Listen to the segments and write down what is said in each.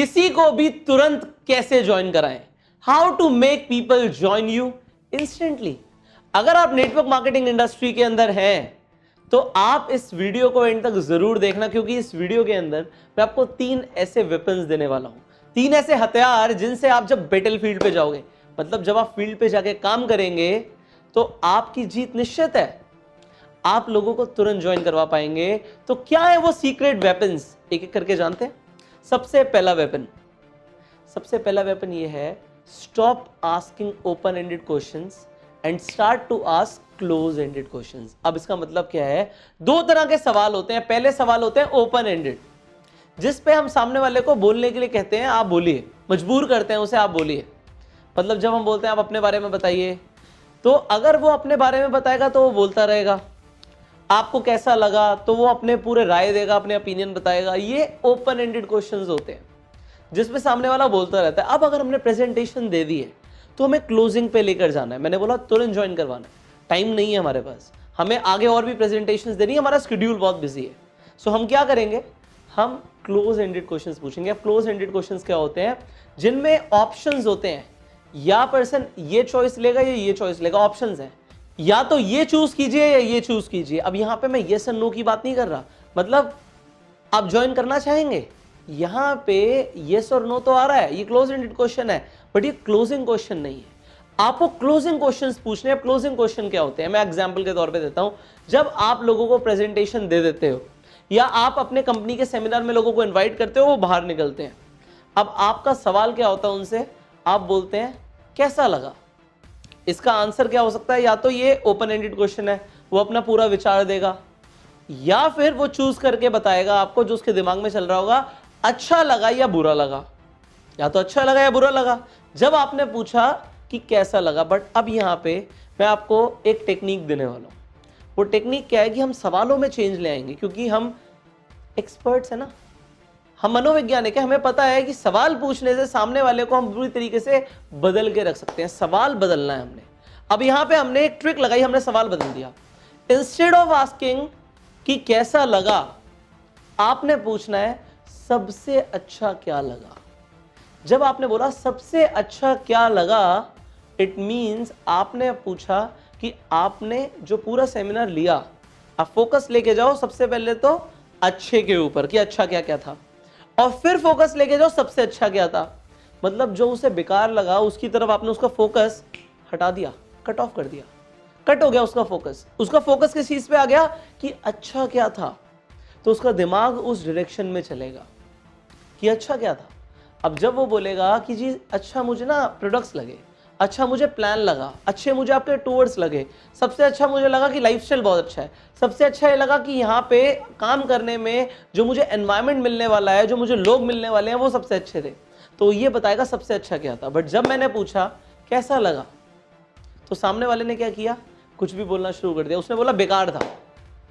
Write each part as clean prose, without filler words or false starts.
किसी को भी तुरंत कैसे ज्वाइन कराएं, how to make people join you instantly. अगर आप नेटवर्क मार्केटिंग इंडस्ट्री के अंदर हैं तो आप इस वीडियो को एंड तक जरूर देखना, क्योंकि इस वीडियो के अंदर मैं आपको 3 ऐसे वेपन्स देने वाला हूं, 3 ऐसे हथियार जिनसे आप जब बैटल फील्ड पे जाओगे, मतलब जब आप फील्ड पे जाके काम करेंगे तो आपकी जीत निश्चित है, आप लोगों को तुरंत ज्वाइन करवा पाएंगे। तो क्या है वो सीक्रेट वेपन्स, एक एक करके जानते हैं। सबसे पहला वेपन ये है, stop asking open ended questions and start to ask close ended questions. अब इसका मतलब क्या है, 2 तरह के सवाल होते हैं। पहले सवाल होते हैं ओपन एंडेड, जिस पे हम सामने वाले को बोलने के लिए कहते हैं आप बोलिए, मजबूर करते हैं उसे आप बोलिए। मतलब जब हम बोलते हैं आप अपने बारे में बताइए, तो अगर वो अपने बारे में बताएगा तो वो बोलता रहेगा, आपको कैसा लगा तो वो अपने पूरे राय देगा, अपने ओपिनियन बताएगा। ये ओपन एंडेड क्वेश्चंस होते हैं जिसमें सामने वाला बोलता रहता है। अब अगर हमने प्रेजेंटेशन दे दी है तो हमें क्लोजिंग पे लेकर जाना है। मैंने बोला तुरंत ज्वाइन करवाना है, टाइम नहीं है हमारे पास, हमें आगे और भी प्रेजेंटेशंस देनी है, हमारा शेड्यूल बहुत बिजी है। सो हम क्या करेंगे, हम क्लोज एंडेड क्वेश्चंस पूछेंगे। अब क्लोज एंडेड क्वेश्चंस क्या होते हैं, जिनमें ऑप्शंस होते हैं, या पर्सन ये चॉइस लेगा या ये चॉइस लेगा, ऑप्शंस हैं, या तो ये चूज कीजिए या ये चूज कीजिए। अब यहां पे मैं येस और नो की बात नहीं कर रहा, मतलब आप ज्वाइन करना चाहेंगे, यहां पे येस और नो तो आ रहा है, ये क्लोज एंडेड क्वेश्चन है, बट ये क्लोजिंग क्वेश्चन नहीं है। आपको क्लोजिंग क्वेश्चंस पूछने हैं। क्लोजिंग क्वेश्चन क्या होते हैं, मैं एग्जांपल के तौर पे देता हूं। जब आप लोगों को प्रेजेंटेशन दे देते हो या आप अपने कंपनी के सेमिनार में लोगों को इनवाइट करते हो, वो बाहर निकलते हैं। अब आपका सवाल क्या होता है उनसे, आप बोलते हैं कैसा लगा। इसका आंसर क्या हो सकता है, या तो ये ओपन एंडेड क्वेश्चन है, वो अपना पूरा विचार देगा, या फिर वो चूज करके बताएगा आपको जो उसके दिमाग में चल रहा होगा, अच्छा लगा या बुरा लगा, या तो अच्छा लगा या बुरा लगा। जब आपने पूछा कि कैसा लगा, बट अब यहां पे मैं आपको एक टेक्निक देने वाला हूं। वो टेक्निक क्या है कि हम सवालों में चेंज ले आएंगे, क्योंकि हम एक्सपर्ट्स है ना, हम मनोवैज्ञानिक है, हमें पता है कि सवाल पूछने से सामने वाले को हम पूरी तरीके से बदल के रख सकते हैं। सवाल बदलना है हमने। अब यहां पे हमने एक ट्रिक लगाई, हमने सवाल बदल दिया। इंस्टेड ऑफ आस्किंग कि कैसा लगा, आपने पूछना है सबसे अच्छा क्या लगा। जब आपने बोला सबसे अच्छा क्या लगा, इट मींस आपने पूछा कि आपने जो पूरा सेमिनार लिया, आप फोकस लेके जाओ सबसे पहले तो अच्छे के ऊपर कि अच्छा क्या क्या था, और फिर फोकस लेके जाओ सबसे अच्छा क्या था। मतलब जो उसे बेकार लगा उसकी तरफ आपने उसका फोकस हटा दिया, कट ऑफ कर दिया, कट हो गया उसका फोकस। उसका फोकस किस चीज पे आ गया कि अच्छा क्या था, तो उसका दिमाग उस डायरेक्शन में चलेगा कि अच्छा क्या था। अब जब वो बोलेगा कि जी अच्छा मुझे ना प्रोडक्ट्स लगे, अच्छा मुझे प्लान लगा, अच्छे मुझे आपके टूर्स लगे, सबसे अच्छा मुझे लगा कि लाइफस्टाइल बहुत अच्छा है, सबसे अच्छा ये लगा कि यहाँ पे काम करने में जो मुझे एनवायरनमेंट मिलने वाला है, जो मुझे लोग मिलने वाले हैं, वो सबसे अच्छे थे, तो ये बताएगा सबसे अच्छा क्या था। बट जब मैंने पूछा कैसा लगा, तो सामने वाले ने क्या किया, कुछ भी बोलना शुरू कर दिया, उसने बोला बेकार था।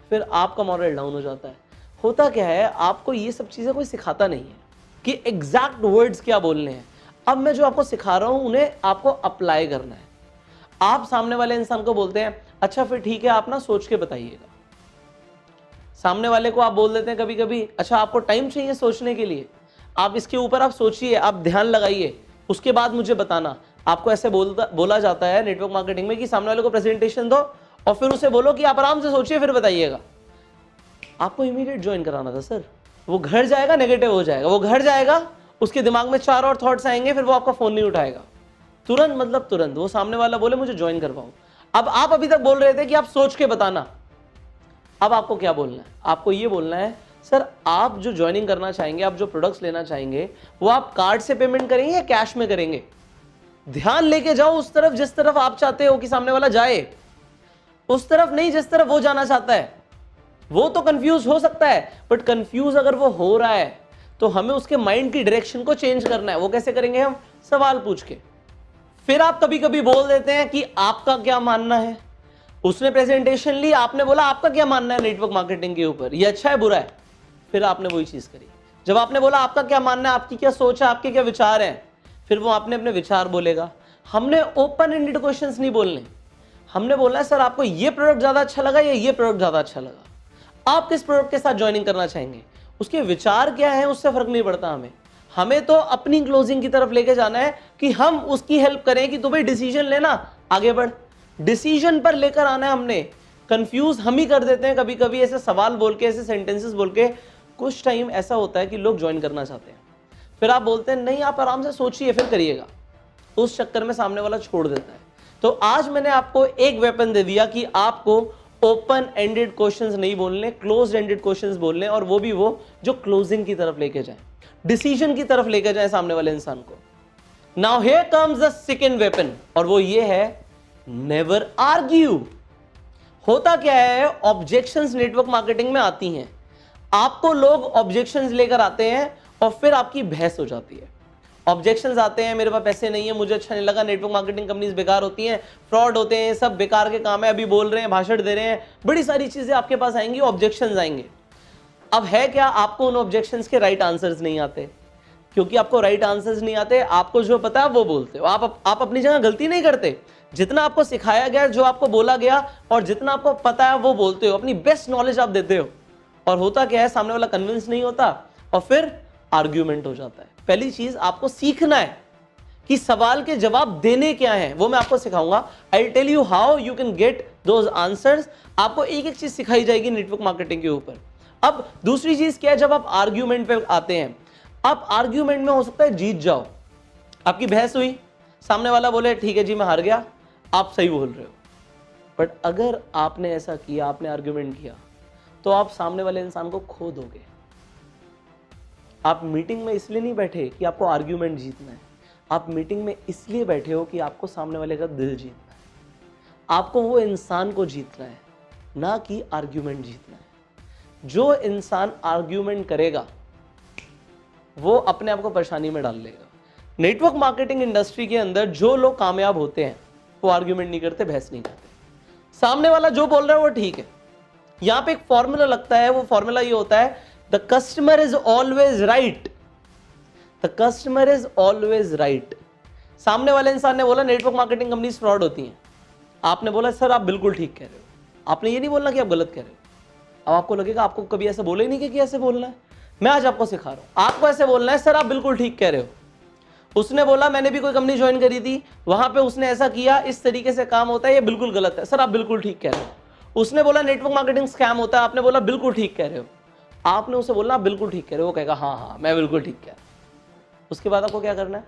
फिर आपका मॉरल डाउन हो जाता है। होता क्या है, आपको ये सब चीज़ें कोई सिखाता नहीं है कि एग्जैक्ट वर्ड्स क्या बोलने हैं। अब मैं जो आपको सिखा रहा हूं उन्हें आपको अप्लाई करना है। आप सामने वाले इंसान को बोलते हैं अच्छा फिर ठीक है आप ना सोच के बताइएगा। सामने वाले को आप बोल देते हैं कभी कभी अच्छा आपको टाइम चाहिए सोचने के लिए, आप इसके ऊपर आप सोचिए, आप ध्यान लगाइए, उसके बाद मुझे बताना। आपको ऐसे बोला जाता है नेटवर्क मार्केटिंग में कि सामने वाले को प्रेजेंटेशन दो और फिर उसे बोलो कि आप आराम से सोचिए फिर बताइएगा। आपको इमीडिएट ज्वाइन कराना था सर। वो घर जाएगा नेगेटिव हो जाएगा, वो घर जाएगा उसके दिमाग में 4 और थॉट्स आएंगे, फिर वो आपका फोन नहीं उठाएगा। तुरंत मतलब तुरंत वो सामने वाला बोले मुझे ज्वाइन करवाओ। अब आप अभी तक बोल रहे थे कि आप सोच के बताना, अब आपको क्या बोलना है, आपको ये बोलना है सर आप जो ज्वाइनिंग करना चाहेंगे, आप जो प्रोडक्ट्स लेना चाहेंगे, वो आप कार्ड से पेमेंट करेंगे या कैश में करेंगे। ध्यान लेके जाओ उस तरफ जिस तरफ आप चाहते हो कि सामने वाला जाए, उस तरफ नहीं जिस तरफ वो जाना चाहता है। वो तो कंफ्यूज हो सकता है, बट कंफ्यूज अगर वो हो रहा है तो हमें उसके माइंड की डायरेक्शन को चेंज करना है। वो कैसे करेंगे, हम सवाल पूछ के। फिर आप कभी कभी बोल देते हैं कि आपका क्या मानना है। उसने प्रेजेंटेशन ली, आपने बोला आपका क्या मानना है नेटवर्क मार्केटिंग के ऊपर, ये अच्छा है बुरा है। फिर आपने वही चीज करी। जब आपने बोला आपका क्या मानना है, आपकी क्या सोच है, आपके क्या विचार हैं, फिर वो आपने अपने विचार बोलेगा। हमने ओपन एंडेड क्वेश्चंस नहीं बोलने, हमने बोलना है सर आपको ये प्रोडक्ट ज्यादा अच्छा लगा या ये प्रोडक्ट ज्यादा अच्छा लगा, आप किस प्रोडक्ट के साथ ज्वाइनिंग करना चाहेंगे, उसके विचार क्या है उससे फर्क नहीं पड़ता हमें। हमें तो अपनी क्लोजिंग की तरफ लेके जाना है कि हम उसकी हेल्प करें कि तुम्हें डिसीजन लेना, आगे बढ़, डिसीजन पर लेकर आना है हमने। कंफ्यूज हम ही कर देते हैं कभी कभी ऐसे सवाल बोल के, ऐसे सेंटेंसेस बोल के। कुछ टाइम ऐसा होता है कि लोग ज्वाइन करना चाहते हैं, फिर आप बोलते हैं नहीं आप आराम से सोचिए फिर करिएगा, उस चक्कर में सामने वाला छोड़ देता है। तो आज मैंने आपको एक वेपन दे दिया कि आपको ओपन एंडेड क्वेश्चंस नहीं बोलने, क्लोज एंडेड क्वेश्चंस बोलने, और वो भी वो जो क्लोजिंग की तरफ लेके जाए, डिसीजन की तरफ लेके जाए सामने वाले इंसान को। Now here comes the second weapon, और वो ये है नेवर आर्ग्यू। होता क्या है, ऑब्जेक्शंस नेटवर्क मार्केटिंग में आती हैं, आपको लोग ऑब्जेक्शंस लेकर आते हैं और फिर आपकी बहस हो जाती है। ऑब्जेक्शंस आते हैं, मेरे पास पैसे नहीं है, मुझे अच्छा नहीं लगा, नेटवर्क मार्केटिंग कंपनीज बेकार होती हैं, फ्रॉड होते हैं, सब बेकार के काम है, अभी बोल रहे हैं, भाषण दे रहे हैं, बड़ी सारी चीजें आपके पास आएंगी, ऑब्जेक्शंस आएंगे। अब है क्या, आपको उन ऑब्जेक्शंस के राइट आंसर्स नहीं आते, क्योंकि आपको राइट आंसर्स नहीं आते, आपको जो पता है वो बोलते हो। आप अपनी जगह गलती नहीं करते, जितना आपको सिखाया गया, जो आपको बोला गया और जितना आपको पता है वो बोलते हो, अपनी बेस्ट नॉलेज आप देते हो। और होता क्या है, सामने वाला कन्विंस नहीं होता और फिर आर्ग्यूमेंट हो जाता है। पहली चीज आपको सीखना है कि सवाल के जवाब देने क्या है, वो मैं आपको सिखाऊंगा। I tell you how you can get those answers. आपको एक एक चीज सिखाई जाएगी नेटवर्क मार्केटिंग के ऊपर। अब दूसरी चीज क्या है, जब आप आर्ग्यूमेंट पे आते हैं, आप आर्ग्यूमेंट में हो सकता है जीत जाओ, आपकी बहस हुई, सामने वाला बोले ठीक है जी मैं हार गया, आप सही बोल रहे हो। बट अगर आपने ऐसा किया, आपने आर्ग्यूमेंट किया, तो आप सामने वाले इंसान को खो दोगे। आप मीटिंग में इसलिए नहीं बैठे कि आपको आर्ग्यूमेंट जीतना है, आप मीटिंग में इसलिए बैठे हो कि आपको सामने वाले का दिल जीतना है, आपको वो इंसान को जीतना है, ना कि आर्ग्यूमेंट जीतना है। जो इंसान आर्ग्यूमेंट करेगा वो अपने आप को परेशानी में डाल लेगा। नेटवर्क मार्केटिंग इंडस्ट्री के अंदर जो लोग कामयाब होते हैं वो आर्ग्यूमेंट नहीं करते, बहस नहीं करते, सामने वाला जो बोल रहा है वो ठीक है। यहां पे एक फॉर्मूला लगता है, वो फॉर्मूला ये होता है, the customer is always right, the customer is always right. सामने वाले इंसान ने बोला नेटवर्क मार्केटिंग कंपनीज फ्रॉड होती हैं, आपने बोला सर आप बिल्कुल ठीक कह रहे हो। आपने ये नहीं बोलना कि आप गलत कह रहे हो। अब आपको लगेगा आपको कभी ऐसे बोले ही नहीं कि ऐसे बोलना है, मैं आज आपको सिखा रहा हूं, आपको ऐसे बोलना है सर आप बिल्कुल ठीक कह रहे हो। उसने बोला मैंने भी कोई कंपनी ज्वाइन करी थी, वहां पे उसने ऐसा किया, इस तरीके से काम होता है, ये बिल्कुल गलत है, सर आप बिल्कुल ठीक कह रहे हो। उसने बोला नेटवर्क मार्केटिंग स्कैम होता है, आपने बोला बिल्कुल ठीक कह रहे हो। आपने उसे बोला आप बिल्कुल ठीक कह रहे हो, वो कहेगा हाँ हाँ मैं बिल्कुल ठीक कह रहा हूं। उसके बाद आपको क्या करना है,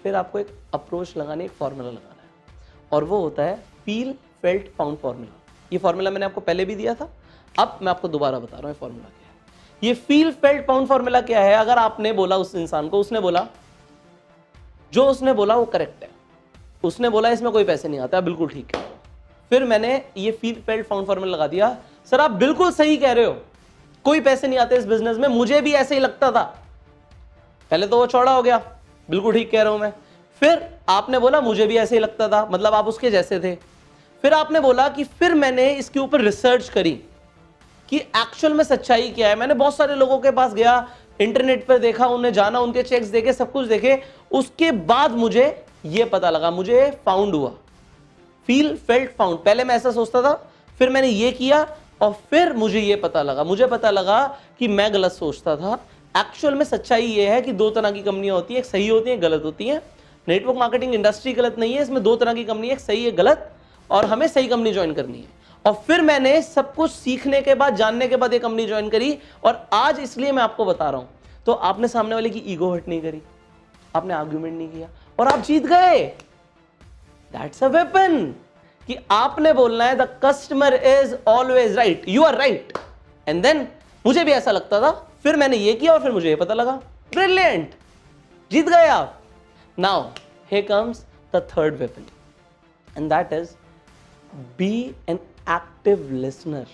फिर आपको एक अप्रोच लगानी, एक फॉर्मूला लगाना है, और वो होता है फील फेल्ट फाउंड फॉर्मूला। ये फॉर्मूला मैंने आपको पहले भी दिया था, अब मैं आपको दोबारा बता रहा हूँ फॉर्मूला क्या है। ये फील फेल्ट फाउंड फॉर्मूला क्या है, अगर आपने बोला उस इंसान को, उसने बोला, जो उसने बोला वो करेक्ट है, उसने बोला इसमें कोई पैसे नहीं आता, बिल्कुल ठीक है, फिर मैंने ये फील फेल्ट फाउंड फॉर्मूला लगा दिया, सर आप बिल्कुल सही कह रहे हो, कोई पैसे नहीं आते इस बिजनेस में, मुझे भी ऐसे ही लगता था। पहले तो वो चौड़ा हो गया, बिल्कुल ठीक कह रहा हूं मैं। फिर आपने बोला मुझे भी ऐसे ही लगता था, मतलब आप उसके जैसे थे। फिर आपने बोला कि फिर मैंने इसके ऊपर रिसर्च करी कि एक्चुअल में सच्चाई क्या है। मैंने बहुत सारे लोगों के पास गया, इंटरनेट पर देखा, उन्हें जाना, उनके चेक्स देखे, सब कुछ देखे, उसके बाद मुझे ये पता लगा, मुझे फाउंड हुआ, फील फेल्ट फाउंड। पहले मैं ऐसा सोचता था, फिर मैंने ये किया और फिर मुझे ये पता लगा, मुझे पता लगा कि मैं गलत सोचता था। एक्चुअल में सच्चाई ये है कि दो तरह की कंपनियां होती है, एक सही होती है, गलत होती है। नेटवर्क मार्केटिंग इंडस्ट्री गलत नहीं है, इसमें दो तरह की कंपनी है, एक सही है, गलत, और हमें सही कंपनी ज्वाइन करनी है। और फिर मैंने सब कुछ सीखने के बाद, जानने के बाद ये कंपनी ज्वाइन करी, और आज इसलिए मैं आपको बता रहा हूं। तो आपने सामने वाले की ईगो हर्ट नहीं करी, आपने आर्ग्यूमेंट नहीं किया और आप जीत गए। दैट्स अ वेपन कि आपने बोलना है the customer is always right, you are right, and then मुझे भी ऐसा लगता था, फिर मैंने ये किया और फिर मुझे ये पता लगा, ब्रिलियंट, जीत गए आप। Now here comes the third weapon, and that is be an active listener.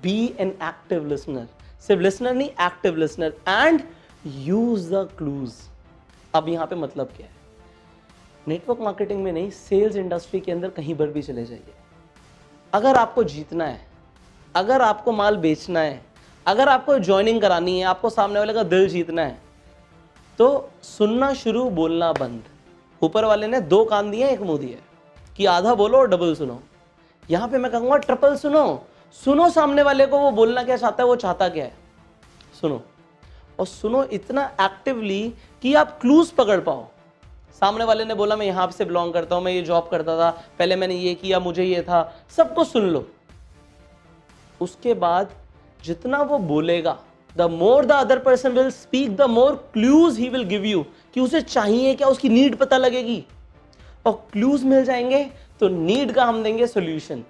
Be an active listener, सिर्फ लिसनर नहीं, active listener, and use the clues. अब यहां पे मतलब क्या है, नेटवर्क मार्केटिंग में नहीं, सेल्स इंडस्ट्री के अंदर कहीं पर भी चले जाइए, अगर आपको जीतना है, अगर आपको माल बेचना है, अगर आपको ज्वाइनिंग करानी है, आपको सामने वाले का दिल जीतना है, तो सुनना शुरू, बोलना बंद। ऊपर वाले ने दो कान दिए, एक मुंह दिया कि आधा बोलो और डबल सुनो। यहां पे मैं कहूंगा ट्रिपल सुनो। सुनो सामने वाले को, वो बोलना क्या चाहता है, वो चाहता क्या है, सुनो। और सुनो इतना एक्टिवली कि आप क्लूज पकड़ पाओ। सामने वाले ने बोला मैं यहां से बिलोंग करता हूं, मैं ये जॉब करता था, पहले मैंने ये किया, मुझे ये था, सबको सुन लो। उसके बाद जितना वो बोलेगा, the more the other person will speak, the more clues he will give you, कि उसे चाहिए क्या, उसकी नीड पता लगेगी। और क्लूज मिल जाएंगे तो नीड का हम देंगे सॉल्यूशन,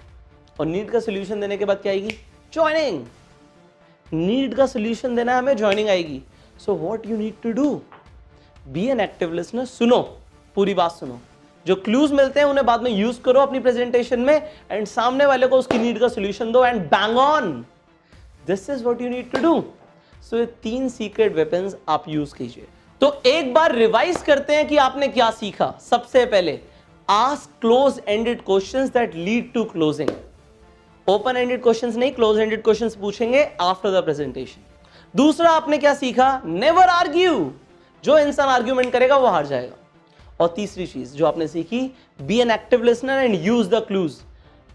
और नीड का सॉल्यूशन देने के बाद क्या आएगी? ज्वाइनिंग। नीड का सॉल्यूशन देना है हमें, ज्वाइनिंग आएगी। So what you need to do, be an active listener. सुनो, पूरी बात सुनो, जो क्लूज मिलते हैं उन्हें बाद में यूज करो अपनी प्रेजेंटेशन में, एंड सामने वाले को उसकी नीड का सॉल्यूशन दो, and bang on. This is what you need to do. So ये 3 सीक्रेट वेपन्स आप यूज कीजिए। तो एक बार रिवाइज करते हैं कि आपने क्या सीखा। सबसे पहले, ask close ended questions that lead to closing. Open ended questions नहीं, क्लोज एंडेड क्वेश्चंस पूछेंगे आफ्टर द प्रेजेंटेशन। दूसरा आपने क्या सीखा? Never argue. जो इंसान आर्ग्यूमेंट करेगा वो हार जाएगा। और तीसरी चीज जो आपने सीखी, be an active listener and use the clues.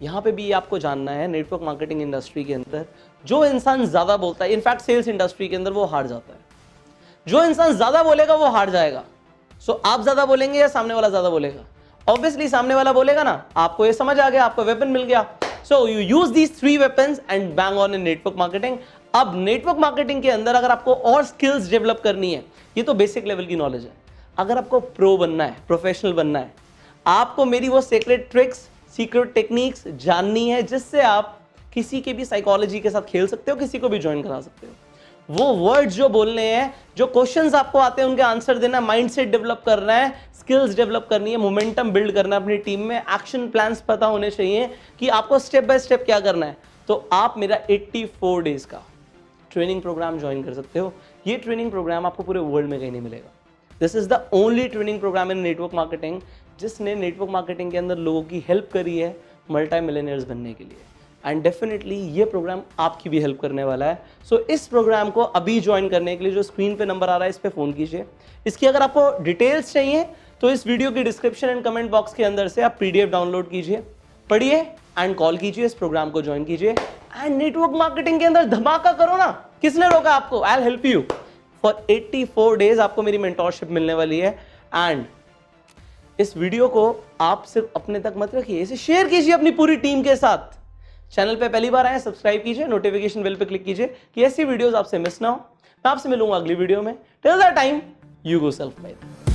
यहां पे भी आपको जानना है, नेटवर्क मार्केटिंग इंडस्ट्री के अंदर जो इंसान ज्यादा बोलता है, इनफैक्ट सेल्स इंडस्ट्री के अंदर, वो हार जाता है। जो इंसान ज्यादा बोलेगा वो हार जाएगा। सो आप ज्यादा बोलेंगे या सामने वाला ज्यादा बोलेगा? ऑब्वियसली सामने वाला बोलेगा ना। आपको ये समझ आ गया, आपको वेपन मिल गया। So you use these 3 weapons and bang on in network marketing. अब नेटवर्क मार्केटिंग के अंदर अगर आपको और स्किल्स डेवलप करनी है, ये तो बेसिक लेवल की नॉलेज है। अगर आपको प्रो बनना है, प्रोफेशनल बनना है, आपको मेरी वो सीक्रेट ट्रिक्स, सीक्रेट टेक्निक्स जाननी है, जिससे आप किसी के भी साइकोलॉजी के साथ खेल सकते हो, किसी को भी ज्वाइन करा सकते हो। वो वर्ड्स जो बोलने हैं, जो क्वेश्चंस आपको आते हैं उनके आंसर देना, माइंडसेट डेवलप करना है, स्किल्स डेवलप करनी है, मोमेंटम बिल्ड करना है अपनी टीम में, एक्शन प्लान्स पता होने चाहिए कि आपको स्टेप बाय स्टेप क्या करना है। तो आप मेरा 84 डेज का ट्रेनिंग प्रोग्राम ज्वाइन कर सकते हो। ये ट्रेनिंग प्रोग्राम आपको पूरे वर्ल्ड में कहीं नहीं मिलेगा। This is the only training programme in network marketing जिसने नेटवर्क मार्केटिंग के अंदर लोगों की हेल्प करी है मल्टी मिलियनियर्स बनने के लिए। एंड डेफिनेटली ये प्रोग्राम आपकी भी हेल्प करने वाला है। सो इस प्रोग्राम को अभी ज्वाइन करने के लिए जो स्क्रीन पे नंबर आ रहा है, इस पे फोन कीजिए। इसकी अगर आपको डिटेल्स चाहिए तो इस वीडियो की डिस्क्रिप्शन एंड कमेंट बॉक्स के अंदर से आप PDF डाउनलोड कीजिए, पढ़िए एंड कॉल कीजिए, इस प्रोग्राम को ज्वाइन कीजिए एंड नेटवर्क मार्केटिंग के अंदर धमाका करो ना। किसने रोका आपको? I will help you for 84 days. आपको मेरी मेंटोरशिप मिलने वाली है। एंड इस वीडियो को आप सिर्फ अपने तक मत रखिए, इसे शेयर कीजिए अपनी पूरी टीम के साथ। चैनल पे पहली बार आए, सब्सक्राइब कीजिए, नोटिफिकेशन बेल पे क्लिक कीजिए कि ऐसी वीडियोस आपसे मिस ना हो। मैं आपसे मिलूंगा अगली वीडियो में। Till that time, you go self made.